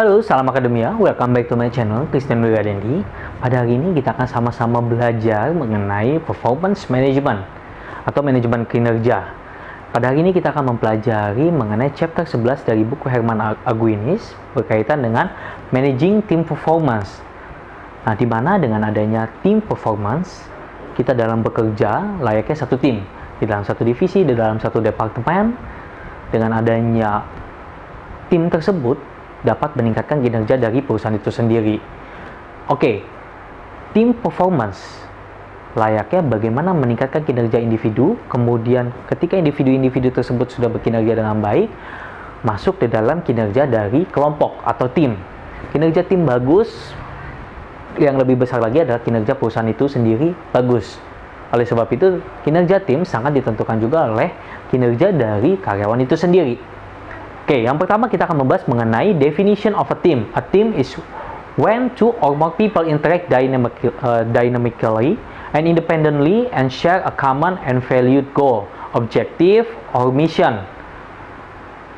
Halo, salam akademia. Welcome back to my channel, Christian Wigadendi. Pada hari ini kita akan sama-sama belajar mengenai performance management atau manajemen kinerja. Pada hari ini kita akan mempelajari mengenai chapter 11 dari buku Herman Aguinis berkaitan dengan managing team performance. Nah, di mana dengan adanya team performance, kita dalam bekerja layaknya satu tim, di dalam satu divisi, di dalam satu departemen. Dengan adanya tim tersebut dapat meningkatkan kinerja dari perusahaan itu sendiri. Oke, team performance layaknya bagaimana meningkatkan kinerja individu, kemudian ketika individu-individu tersebut sudah berkinerja dengan baik, masuk ke dalam kinerja dari kelompok atau tim. Kinerja tim bagus, yang lebih besar lagi adalah kinerja perusahaan itu sendiri bagus. Oleh sebab itu, kinerja tim sangat ditentukan juga oleh kinerja dari karyawan itu sendiri. Oke, yang pertama kita akan membahas mengenai definition of a team. A team is when two or more people interact dynamically and independently and share a common and valued goal, objective, or mission.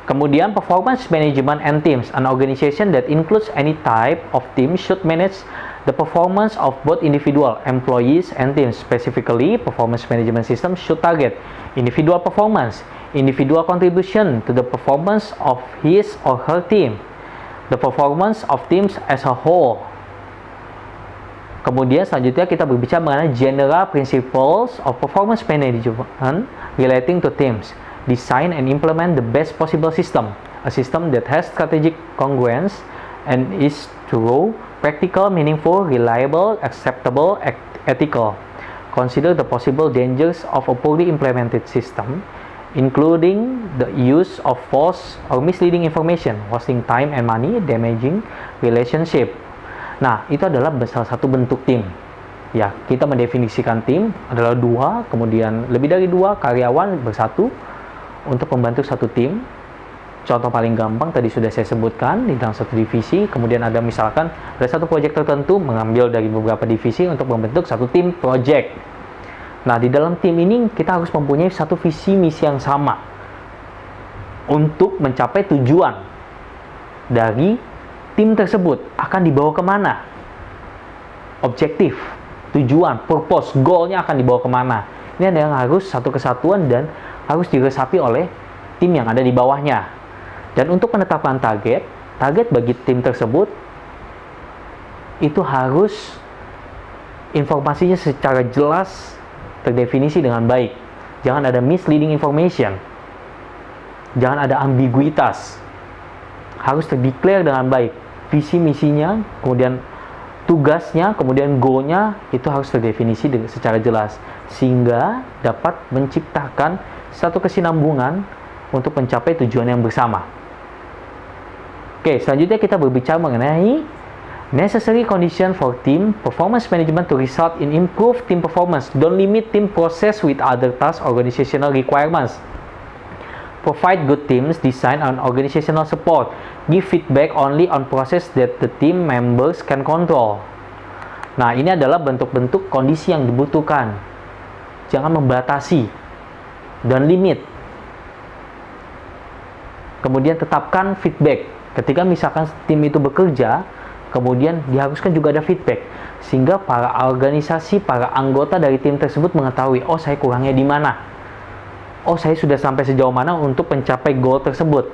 Kemudian, performance management and teams. An organization that includes any type of team should manage the performance of both individual, employees, and teams. Specifically, performance management system should target individual performance, individual contribution to the performance of his or her team, the performance of teams as a whole. Kemudian selanjutnya kita berbicara mengenai general principles of performance management relating to teams. Design and implement the best possible system, a system that has strategic congruence and is thorough, practical, meaningful, reliable, acceptable, ethical. Consider the possible dangers of a poorly implemented system, including the use of false or misleading information, wasting time and money, damaging relationship. Nah, itu adalah salah satu bentuk tim. Ya, kita mendefinisikan tim adalah dua, kemudian lebih dari dua karyawan bersatu untuk membantu satu tim. Contoh paling gampang tadi sudah saya sebutkan di dalam satu divisi, kemudian ada misalkan ada satu proyek tertentu mengambil dari beberapa divisi untuk membentuk satu tim proyek. Nah, di dalam tim ini kita harus mempunyai satu visi misi yang sama untuk mencapai tujuan dari tim tersebut akan dibawa kemana, objektif, tujuan, purpose, goalnya akan dibawa kemana. Ini ada yang harus satu kesatuan dan harus diresapi oleh tim yang ada di bawahnya. Dan untuk menetapkan target bagi tim tersebut itu harus informasinya secara jelas terdefinisi dengan baik. Jangan ada misleading information. Jangan ada ambiguitas. Harus terdeclare dengan baik. Visi misinya, kemudian tugasnya, kemudian goal-nya itu harus terdefinisi secara jelas sehingga dapat menciptakan satu kesinambungan untuk mencapai tujuan yang bersama. Oke, selanjutnya kita berbicara mengenai necessary condition for team performance management to result in improved team performance. Don't limit team process with other tasks, organizational requirements. Provide good teams design and organizational support. Give feedback only on process that the team members can control. Nah, ini adalah bentuk-bentuk kondisi yang dibutuhkan. Jangan membatasi dan limit. Kemudian tetapkan feedback. Ketika misalkan tim itu bekerja, kemudian diharuskan juga ada feedback sehingga para organisasi, para anggota dari tim tersebut mengetahui, oh saya kurangnya di mana, oh saya sudah sampai sejauh mana untuk mencapai goal tersebut.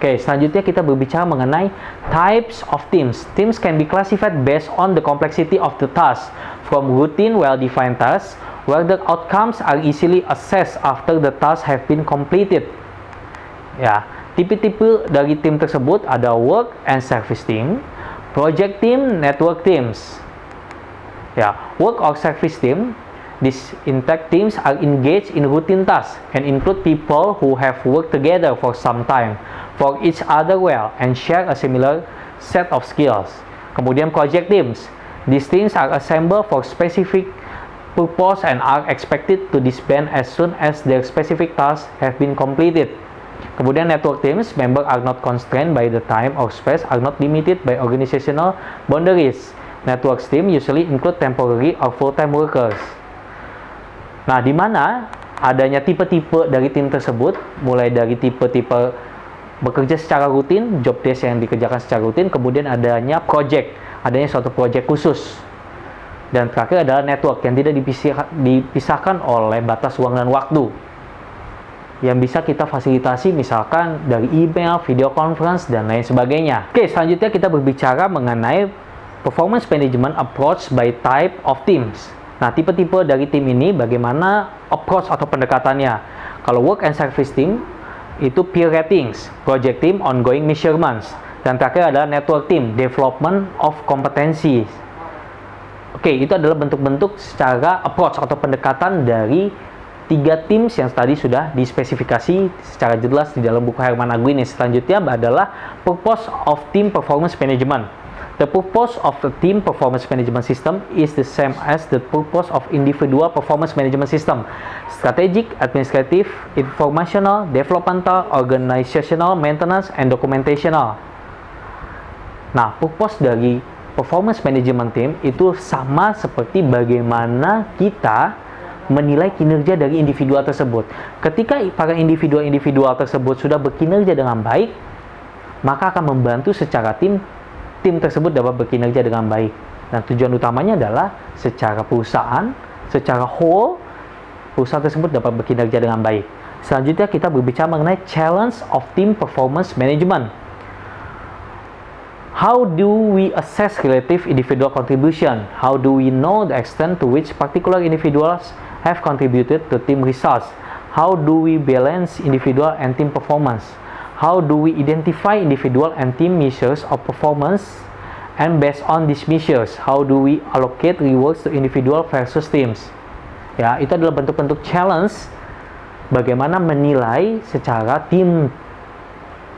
Oke, selanjutnya kita berbicara mengenai types of teams. Teams can be classified based on the complexity of the task, from routine well-defined tasks where the outcomes are easily assessed after the tasks have been completed. Ya, tipe-tipe dari tim tersebut ada work and service team, project team, network teams. Ya, work or service team, these intact teams are engaged in routine tasks and include people who have worked together for some time, for each other well, and share a similar set of skills. Kemudian project teams, these teams are assembled for specific purpose and are expected to disband as soon as their specific tasks have been completed. Kemudian network teams, members are not constrained by the time or space, are not limited by organizational boundaries. Network team usually include temporary or full-time workers. Nah, di mana adanya tipe-tipe dari tim tersebut, mulai dari tipe-tipe bekerja secara rutin, job desk yang dikerjakan secara rutin, kemudian adanya adanya suatu project khusus. Dan terakhir adalah network yang tidak dipisahkan oleh batas ruang dan waktu. Yang bisa kita fasilitasi misalkan dari email, video conference, dan lain sebagainya. Oke, selanjutnya kita berbicara mengenai performance management approach by type of teams. Nah, tipe-tipe dari tim ini bagaimana approach atau pendekatannya. Kalau work and service team, itu peer ratings, project team, ongoing measurements. Dan terakhir adalah network team, development of competencies. Oke, itu adalah bentuk-bentuk secara approach atau pendekatan dari 3 teams yang tadi sudah dispesifikasi secara jelas di dalam buku Herman Aguinis. Selanjutnya adalah purpose of team performance management. The purpose of the team performance management system is the same as the purpose of individual performance management system. Strategic, administrative, informational, developmental, organizational, maintenance, and documentational. Nah, purpose dari performance management team itu sama seperti bagaimana kita menilai kinerja dari individual tersebut. Ketika para individual tersebut sudah berkinerja dengan baik, maka akan membantu secara tim tersebut dapat berkinerja dengan baik. Dan tujuan utamanya adalah secara perusahaan, secara whole, perusahaan tersebut dapat berkinerja dengan baik. Selanjutnya kita berbicara mengenai challenge of team performance management. How do we assess relative individual contribution? How do we know the extent to which particular individuals have contributed to team results? How do we balance individual and team performance? How do we identify individual and team measures of performance? And based on these measures, how do we allocate rewards to individual versus teams? Ya, itu adalah bentuk-bentuk challenge bagaimana menilai secara tim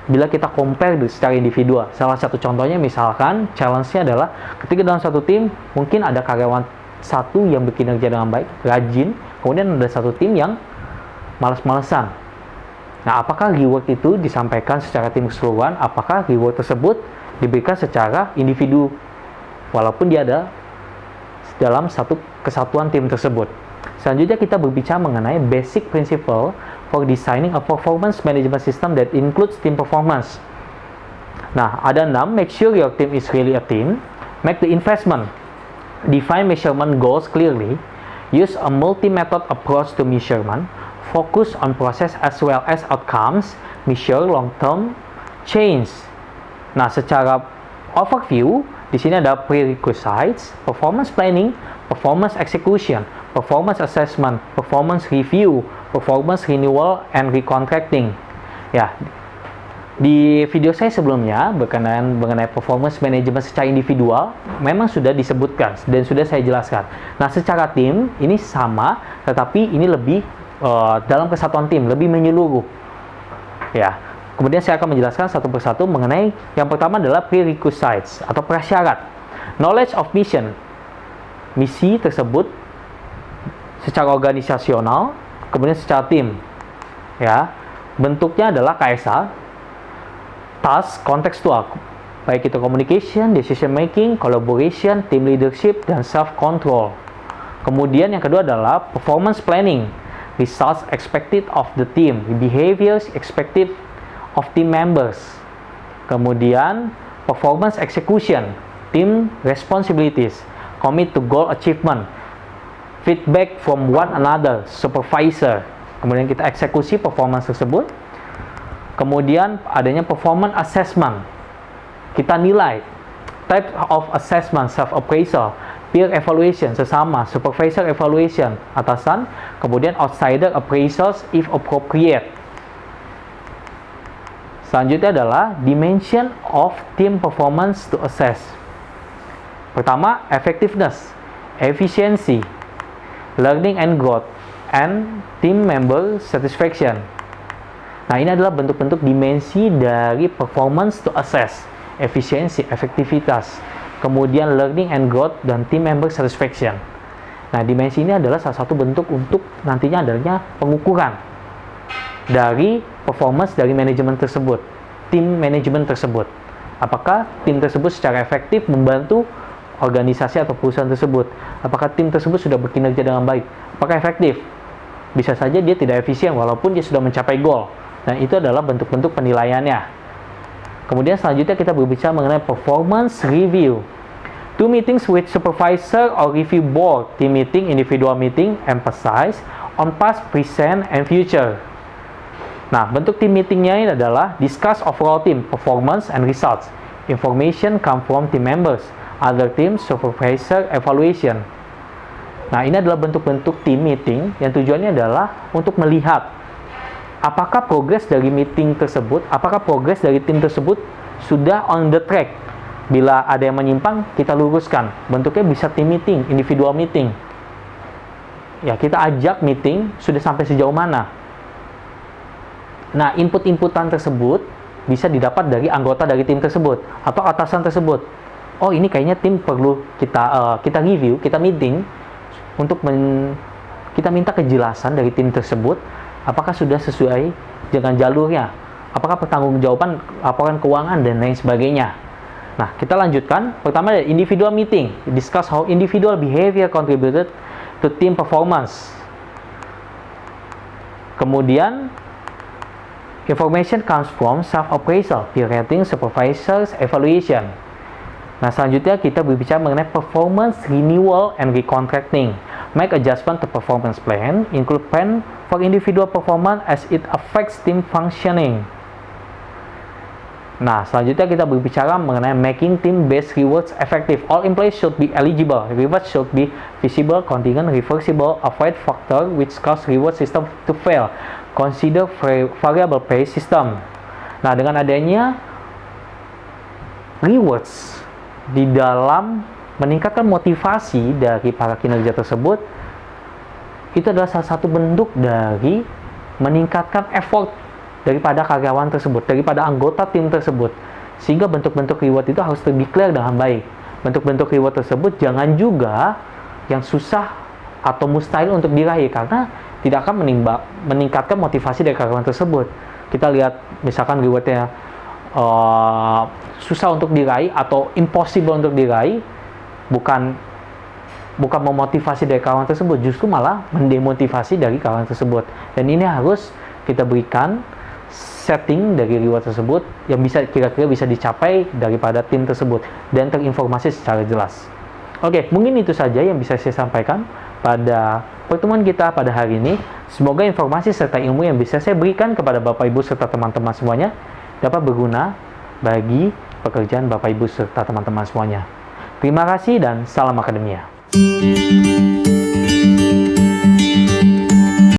bila kita compare secara individual. Salah satu contohnya misalkan challenge-nya adalah ketika dalam satu tim mungkin ada karyawan satu yang berkinerja dengan baik, rajin, kemudian ada satu tim yang malas-malesan. Nah, apakah reward itu disampaikan secara tim keseluruhan? Apakah reward tersebut diberikan secara individu walaupun dia ada dalam satu kesatuan tim tersebut? Selanjutnya kita berbicara mengenai basic principle for designing a performance management system that includes team performance. Nah, ada 6. Make sure your team is really a team. Make the investment. Define measurement goals clearly. Use a multi-method approach to measurement. Focus on process as well as outcomes. Measure long-term change. Nah, secara overview, di sini ada prerequisites, performance planning, performance execution, performance assessment, performance review, performance renewal, and recontracting. Ya, di video saya sebelumnya berkenaan mengenai performance management secara individual memang sudah disebutkan dan sudah saya jelaskan. Nah, secara tim ini sama, tetapi ini lebih dalam kesatuan tim, lebih menyeluruh. Ya, kemudian saya akan menjelaskan satu persatu mengenai yang pertama adalah prerequisites atau prasyarat. Knowledge of mission, misi tersebut secara organisasional, kemudian secara tim. Ya, bentuknya adalah KSA, task kontekstual, baik itu communication, decision making, collaboration, team leadership, dan self control. Kemudian yang kedua adalah performance planning, results expected of the team, behaviors expected of team members. Kemudian performance execution, team responsibilities, commit to goal achievement, feedback from one another, supervisor. Kemudian kita eksekusi performance tersebut. Kemudian adanya performance assessment, kita nilai. Type of assessment, self appraisal, peer evaluation sesama, supervisor evaluation atasan, kemudian outsider appraisals if appropriate. Selanjutnya adalah dimension of team performance to assess. Pertama, effectiveness, efficiency, learning and growth, and team member satisfaction. Nah, ini adalah bentuk-bentuk dimensi dari performance to assess. Efisiensi, efektivitas, kemudian learning and growth, dan team member satisfaction. Nah, dimensi ini adalah salah satu bentuk untuk nantinya adanya pengukuran dari performance dari manajemen tersebut, tim manajemen tersebut. Apakah tim tersebut secara efektif membantu organisasi atau perusahaan tersebut? Apakah tim tersebut sudah berkinerja dengan baik? Apakah efektif? Bisa saja dia tidak efisien walaupun dia sudah mencapai goal. Nah, itu adalah bentuk-bentuk penilaiannya. Kemudian selanjutnya kita berbicara mengenai performance review. Two meetings with supervisor or review board. Team meeting, individual meeting, emphasize on past, present, and future. Nah, bentuk team meetingnya ini adalah discuss overall team performance and results. Information come from team members, other team, supervisor, evaluation. Nah, ini adalah bentuk-bentuk team meeting yang tujuannya adalah untuk melihat apakah progres dari meeting tersebut, apakah progres dari tim tersebut sudah on the track. Bila ada yang menyimpang, kita luruskan. Bentuknya bisa team meeting, individual meeting. Ya, kita ajak meeting sudah sampai sejauh mana. Nah, input-inputan tersebut bisa didapat dari anggota dari tim tersebut atau atasan tersebut. Oh, ini kayaknya tim perlu kita review, kita meeting untuk kita minta kejelasan dari tim tersebut. Apakah sudah sesuai dengan jalurnya? Apakah pertanggungjawaban laporan keuangan dan lain sebagainya? Nah, kita lanjutkan. Pertama, individual meeting. Discuss how individual behavior contributed to team performance. Kemudian, information comes from self-appraisal, peer rating, supervisors, evaluation. Nah, selanjutnya kita berbicara mengenai performance renewal and recontracting. Make adjustment to performance plan, include plan for individual performance as it affects team functioning. Nah, selanjutnya kita berbicara mengenai making team-based rewards effective. All employees should be eligible. Rewards should be visible, contingent, reversible, avoid factor which cause reward system to fail. Consider variable pay system. Nah, dengan adanya rewards di dalam meningkatkan motivasi dari para kinerja tersebut, itu adalah salah satu bentuk dari meningkatkan effort daripada karyawan tersebut, daripada anggota tim tersebut, sehingga bentuk-bentuk reward itu harus terdeklar dengan baik. Bentuk-bentuk reward tersebut jangan juga yang susah atau mustahil untuk diraih, karena tidak akan meningkatkan motivasi dari karyawan tersebut. Kita lihat misalkan rewardnya susah untuk diraih atau impossible untuk diraih, bukan memotivasi dari kawan tersebut, justru malah mendemotivasi dari kawan tersebut. Dan ini harus kita berikan setting dari reward tersebut yang bisa kira-kira bisa dicapai daripada tim tersebut dan terinformasi secara jelas. Oke, mungkin itu saja yang bisa saya sampaikan pada pertemuan kita pada hari ini. Semoga informasi serta ilmu yang bisa saya berikan kepada Bapak Ibu serta teman-teman semuanya dapat berguna bagi pekerjaan Bapak Ibu serta teman-teman semuanya. Terima kasih dan salam akademia.